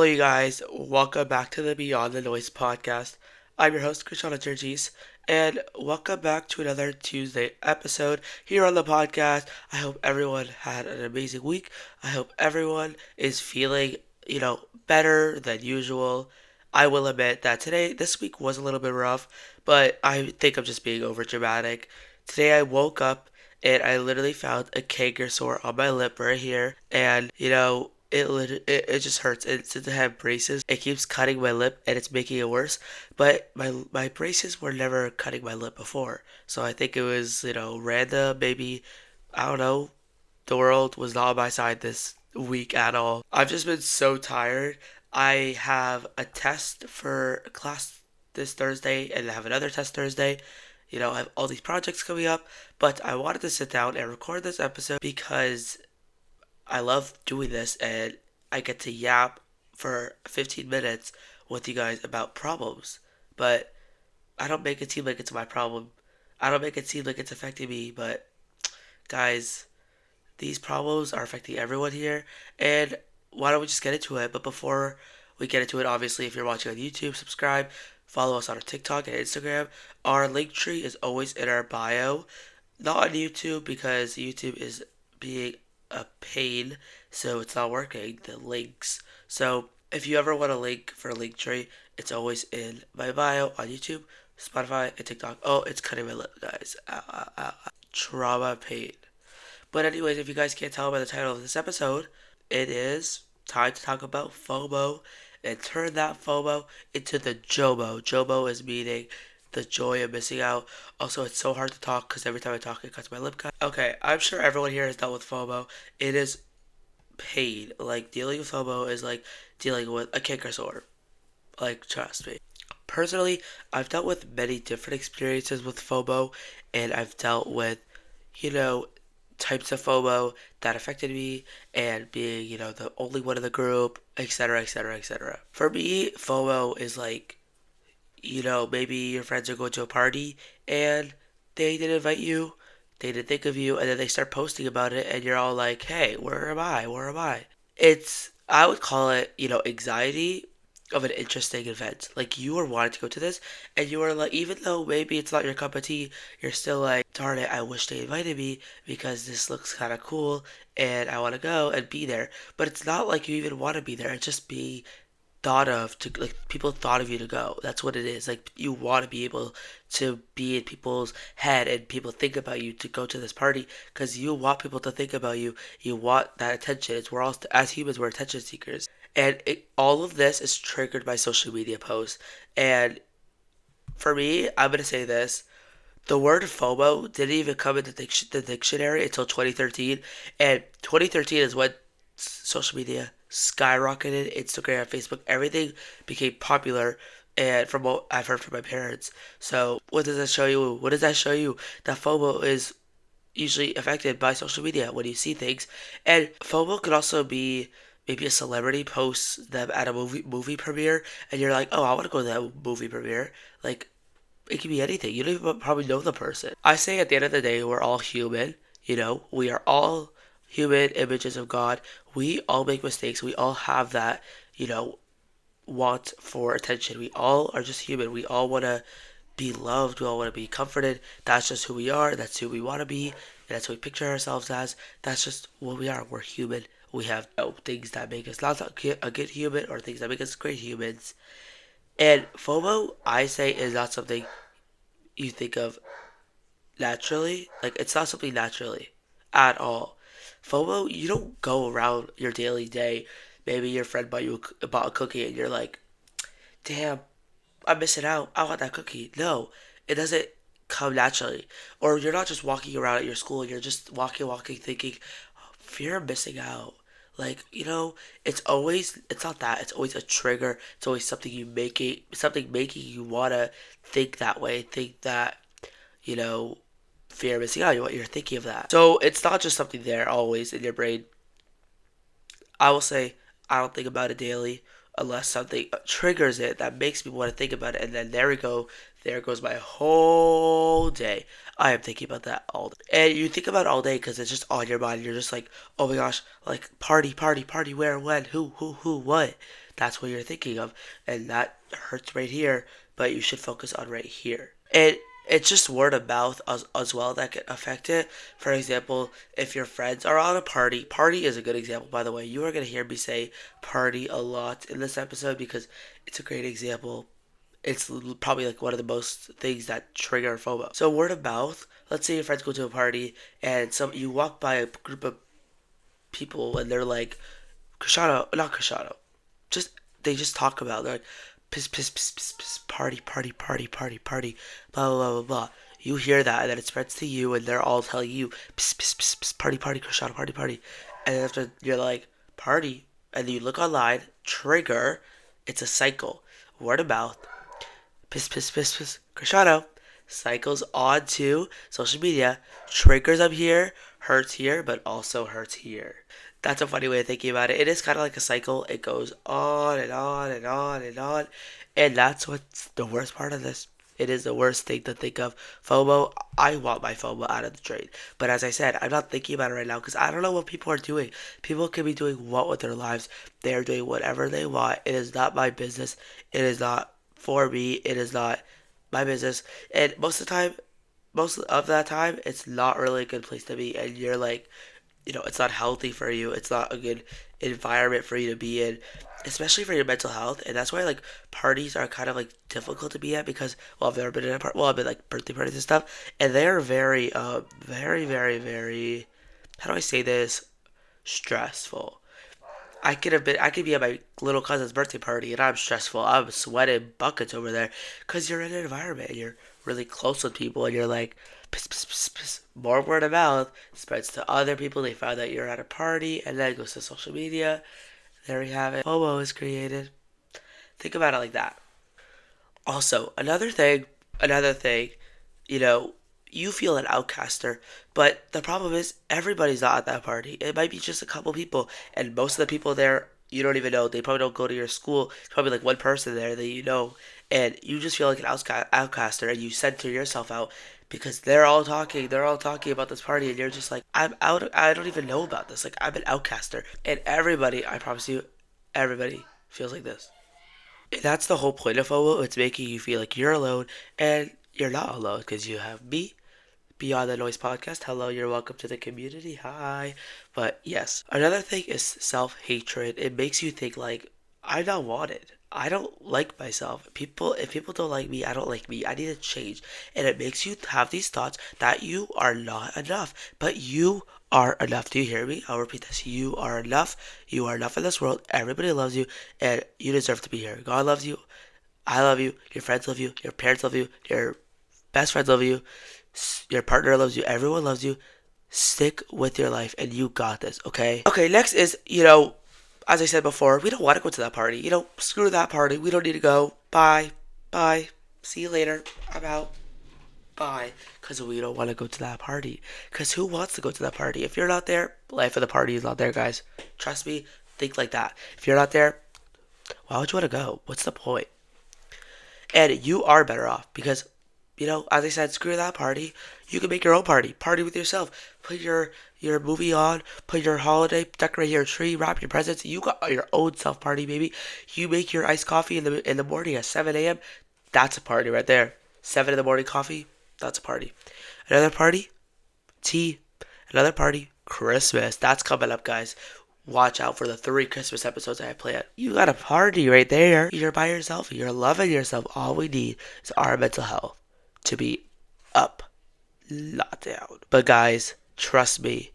Hello, you guys. Welcome back to the Beyond the Noise podcast. I'm your host, Christiano Jerjees, and welcome back to another Tuesday episode here on the podcast. I hope everyone had an amazing week. I hope everyone is feeling, better than usual. I will admit that this week was a little bit rough, but I think I'm just being over dramatic. Today I woke up and I literally found a canker sore on my lip right here, and it just hurts. And since I have braces, it keeps cutting my lip and it's making it worse. But my braces were never cutting my lip before, so I think it was random. Maybe I don't know. The world was not on my side this week at all. I've just been so tired. I have a test for class this Thursday, and I have another test Thursday. I have all these projects coming up, but I wanted to sit down and record this episode because I love doing this and I get to yap for 15 minutes with you guys about problems. But I don't make it seem like it's my problem. I don't make it seem like it's affecting me, but guys, these problems are affecting everyone here. And why don't we just get into it? But before we get into it, obviously, if you're watching on YouTube, subscribe, follow us on our TikTok and Instagram. Our link tree is always in our bio. Not on YouTube because YouTube is being a pain, so it's not working, the links. So if you ever want a link for a link tree, it's always in my bio on YouTube, Spotify, and TikTok. Oh, it's cutting my lip, guys. Ow, ow, ow, ow. Trauma pain. But anyways, if you guys can't tell by the title of this episode, it is time to talk about FOMO and turn that FOMO into the JOMO. JOMO is meaning the joy of missing out. Also, it's so hard to talk because every time I talk, it cuts my lip cut. Okay, I'm sure everyone here has dealt with FOMO. It is pain. Like, dealing with FOMO is like dealing with a canker sore. Like, trust me. Personally, I've dealt with many different experiences with FOMO, and I've dealt with, you know, types of FOMO that affected me and being, the only one in the group, etc., etc., etc. For me, FOMO is like, maybe your friends are going to a party and they didn't invite you, they didn't think of you, and then they start posting about it, and you're all like, hey, where am I? Where am I? I would call it, anxiety of an interesting event. Like, you were wanting to go to this, and you were like, even though maybe it's not your cup of tea, you're still like, darn it, I wish they invited me because this looks kind of cool, and I want to go and be there. But it's not like you even want to be there. It's just be thought of to like people thought of you to go. That's what it is. Like, you want to be able to be in people's head and people think about you to go to this party because you want people to think about you. You want that attention. It's we're all as humans we're attention seekers, and all of this is triggered by social media posts. And for me, I'm gonna say this: the word FOMO didn't even come into the dictionary until 2013, and 2013 is when social media skyrocketed. Instagram, Facebook, everything became popular. And from what I've heard from my parents, so what does that show you? What does that show you? That FOMO is usually affected by social media when you see things, and FOMO could also be maybe a celebrity posts them at a movie premiere, and you're like, oh, I want to go to that movie premiere. Like, it could be anything. You don't even probably know the person. I say at the end of the day, we're all human. We are all human images of God. We all make mistakes. We all have that, you know, want for attention. We all are just human. We all want to be loved. We all want to be comforted. That's just who we are. That's who we want to be. And that's what we picture ourselves as. That's just what we are. We're human. We have things that make us not a good human or things that make us great humans. And FOMO, I say, is not something you think of naturally. Like, it's not something naturally at all. FOMO, you don't go around your daily day. Maybe your friend bought a cookie and you're like, damn, I'm missing out. I want that cookie. No, it doesn't come naturally. Or you're not just walking around at your school and you're just walking, thinking, fear of missing out. Like, it's not that. It's always a trigger. It's always something making you want to think that way, think that, you know, fear of missing out. You're thinking of that. So it's not just something there always in your brain. I will say I don't think about it daily unless something triggers it that makes me want to think about it, and then there we go. There goes my whole day. I am thinking about that all day. And you think about it all day because it's just on your mind. You're just like, oh my gosh, like party, party, party, where, when, who, what. that's what you're thinking of, and that hurts right here, but you should focus on right here. And it's just word of mouth as well that can affect it. For example, if your friends are on a party is a good example, by the way. You are going to hear me say party a lot in this episode because it's a great example. It's probably like one of the most things that trigger FOMO. So word of mouth. Let's say your friends go to a party and you walk by a group of people and they're like, Cristiano, not Cristiano. Just they just talk about they're like piss piss piss piss piss party party party party party blah blah blah blah blah. You hear that and then it spreads to you and they're all telling you piss piss piss piss party party Cristiano party party, and then after you're like party and you look online trigger, it's a cycle. Word of mouth, piss piss piss piss Cristiano, cycles on to social media, triggers up here, hurts here, but also hurts here. That's a funny way of thinking about it. It is kind of like a cycle. It goes on and on and on and on. And that's what's the worst part of this. It is the worst thing to think of. FOMO, I want my FOMO out of the drain. But as I said, I'm not thinking about it right now because I don't know what people are doing. People can be doing what with their lives. They are doing whatever they want. It is not my business. It is not for me. It is not my business. And most of that time, it's not really a good place to be. And you're like, it's not healthy for you. It's not a good environment for you to be in, especially for your mental health. And that's why like parties are kind of like difficult to be at because well, I've never been in a party. Well, I've been like birthday parties and stuff, and they are very, very, very, very. How do I say this? Stressful. I could be at my little cousin's birthday party and I'm stressful. I'm sweating buckets over there because you're in an environment and you're really close with people and you're like, piss, piss, piss, piss. More word of mouth spreads to other people. They find that you're at a party and then it goes to social media. There we have it. FOMO is created. Think about it like that. Also, another thing, you know, you feel an outcaster, but the problem is everybody's not at that party. It might be just a couple people, and most of the people there you don't even know. They probably don't go to your school. There's probably like one person there that you know, and you just feel like an outcaster, and you center yourself out because they're all talking about this party, and you're just like, I'm out. I don't even know about this. Like I'm an outcaster, and everybody, I promise you, everybody feels like this. That's the whole point of FOMO. It's making you feel like you're alone, and you're not alone because you have me, Beyond the Noise podcast. Hello, you're welcome to the community. Hi. But yes, another thing is self hatred. It makes you think like, I'm not wanted. I don't like myself. If people don't like me, I don't like me. I need to change. And it makes you have these thoughts that you are not enough. But you are enough. Do you hear me? I'll repeat this. You are enough. You are enough in this world. Everybody loves you. And you deserve to be here. God loves you. I love you. Your friends love you. Your parents love you. Your best friends love you. Your partner loves you. Everyone loves you. Stick with your life and you got this, okay? Okay, next is, as I said before, we don't want to go to that party. Screw that party. We don't need to go. Bye. Bye. See you later. I'm out. Bye. Because we don't want to go to that party. Because who wants to go to that party? If you're not there, life of the party is not there, guys. Trust me. Think like that. If you're not there, why would you want to go? What's the point? And you are better off because as I said, screw that party. You can make your own party. Party with yourself. Put your movie on. Put your holiday. Decorate your tree. Wrap your presents. You got your own self party, baby. You make your iced coffee in the morning at 7 a.m. That's a party right there. 7 in the morning coffee. That's a party. Another party, tea. Another party, Christmas. That's coming up, guys. Watch out for the 3 Christmas episodes I have planned. You got a party right there. You're by yourself. You're loving yourself. All we need is our mental health to be up, not down. But guys, trust me,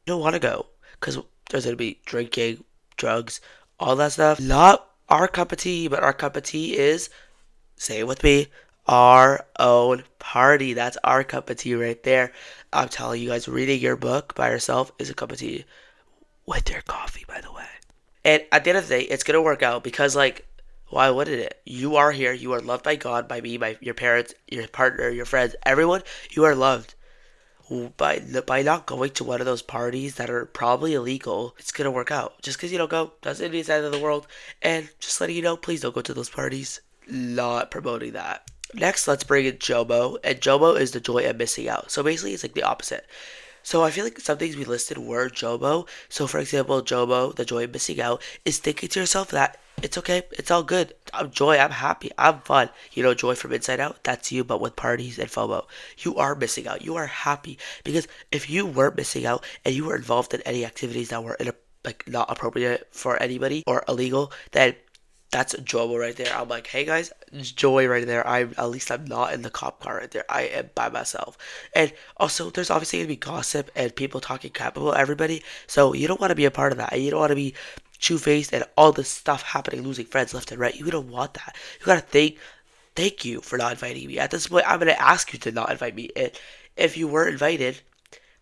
you don't want to go because there's going to be drinking, drugs, all that stuff. Not our cup of tea, but our cup of tea is, say it with me, our own party. That's our cup of tea right there. I'm telling you guys, reading your book by yourself is a cup of tea with your coffee, by the way. And at the end of the day, it's going to work out because, like, why wouldn't it? You are here. You are loved by God, by me, by your parents, your partner, your friends, everyone. You are loved. By not going to one of those parties that are probably illegal, it's gonna work out. Just because you don't go doesn't mean it's the end of the world. And just letting you know, please don't go to those parties. Not promoting that. Next, let's bring in JOMO. And JOMO is the joy of missing out. So basically, it's like the opposite. So I feel like some things we listed were JOMO. So for example, JOMO, the joy of missing out, is thinking to yourself that it's okay, it's all good. I'm joy, I'm happy, I'm fun. You know, joy from inside out, that's you, but with parties and FOMO. You are missing out. You are happy. Because if you weren't missing out and you were involved in any activities that were like not appropriate for anybody or illegal, then that's joy right there. I'm like, hey guys, it's joy right there. I'm not in the cop car right there. I am by myself. And also, there's obviously gonna be gossip and people talking crap about everybody. So you don't want to be a part of that. And you don't want to be two faced and all this stuff happening, losing friends left and right. You don't want that. You gotta thank you for not inviting me. At this point, I'm gonna ask you to not invite me. And if you were invited,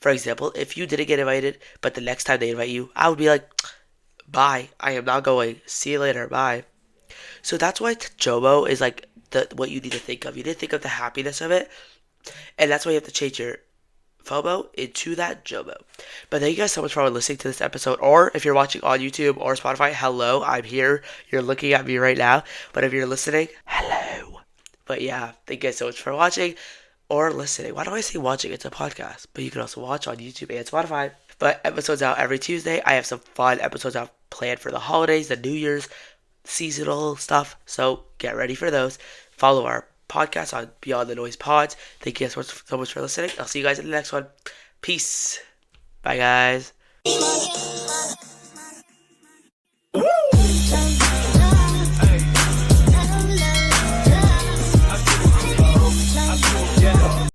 for example, if you didn't get invited, but the next time they invite you, I would be like, bye. I am not going. See you later. Bye. So that's why JOMO is like the what you need to think of. You need to think of the happiness of it, and that's why you have to change your FOMO into that JOMO. But thank you guys so much for listening to this episode. Or if you're watching on YouTube or Spotify, hello, I'm here. You're looking at me right now. But if you're listening, hello. But yeah, thank you guys so much for watching or listening. Why do I say watching? It's a podcast, but you can also watch on YouTube and Spotify. But episodes out every Tuesday. I have some fun episodes out planned for the holidays, the New Year's, seasonal stuff. So get ready for those. Follow our podcast on Beyond the Noise Pods. Thank you guys so much for listening. I'll see you guys in the next one. Peace. Bye, guys.